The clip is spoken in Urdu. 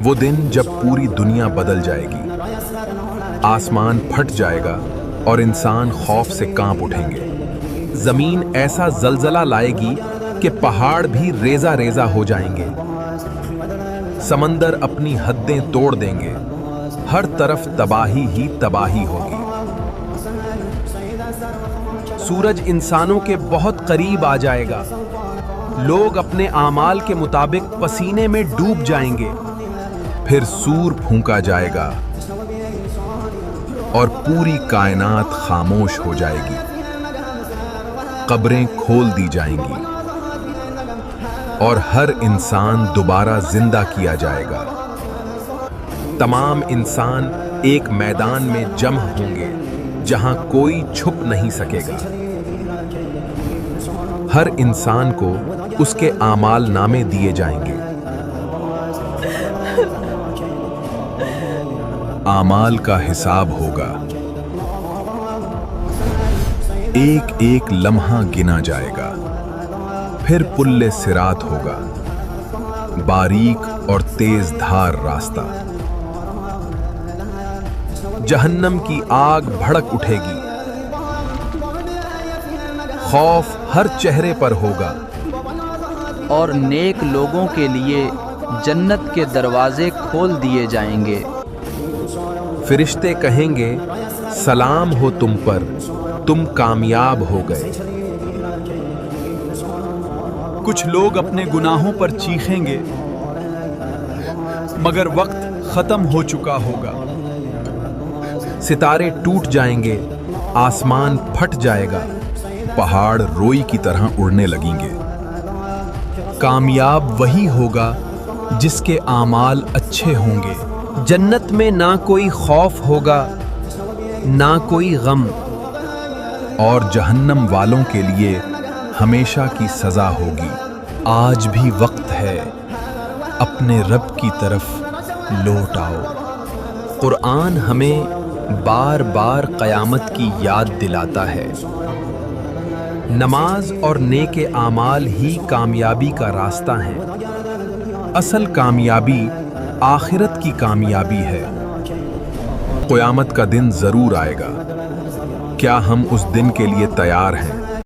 وہ دن جب پوری دنیا بدل جائے گی، آسمان پھٹ جائے گا اور انسان خوف سے کانپ اٹھیں گے۔ زمین ایسا زلزلہ لائے گی کہ پہاڑ بھی ریزہ ریزہ ہو جائیں گے، سمندر اپنی حدیں توڑ دیں گے، ہر طرف تباہی ہی تباہی ہوگی۔ سورج انسانوں کے بہت قریب آ جائے گا، لوگ اپنے اعمال کے مطابق پسینے میں ڈوب جائیں گے، پھر سور پھونکا جائے گا اور پوری کائنات خاموش ہو جائے گی، قبریں کھول دی جائیں گی اور ہر انسان دوبارہ زندہ کیا جائے گا۔ تمام انسان ایک میدان میں جمع ہوں گے جہاں کوئی چھپ نہیں سکے گا۔ ہر انسان کو اس کے اعمال نامے دیے جائیں گے۔ اعمال کا حساب ہوگا، ایک ایک لمحہ گنا جائے گا، پھر پل صراط ہوگا، باریک اور تیز دھار راستہ۔ جہنم کی آگ بھڑک اٹھے گی، خوف ہر چہرے پر ہوگا، اور نیک لوگوں کے لیے جنت کے دروازے کھول دیے جائیں گے۔ فرشتے کہیں گے سلام ہو تم پر، تم کامیاب ہو گئے۔ کچھ لوگ اپنے گناہوں پر چیخیں گے مگر وقت ختم ہو چکا ہوگا۔ ستارے ٹوٹ جائیں گے، آسمان پھٹ جائے گا، پہاڑ روئی کی طرح اڑنے لگیں گے۔ کامیاب وہی ہوگا جس کے اعمال اچھے ہوں گے۔ جنت میں نہ کوئی خوف ہوگا، نہ کوئی غم، اور جہنم والوں کے لیے ہمیشہ کی سزا ہوگی۔ آج بھی وقت ہے، اپنے رب کی طرف لوٹ آؤ۔ قرآن ہمیں بار بار قیامت کی یاد دلاتا ہے۔ نماز اور نیک اعمال ہی کامیابی کا راستہ ہیں۔ اصل کامیابی آخرت کی کامیابی ہے۔ قیامت کا دن ضرور آئے گا، کیا ہم اس دن کے لیے تیار ہیں؟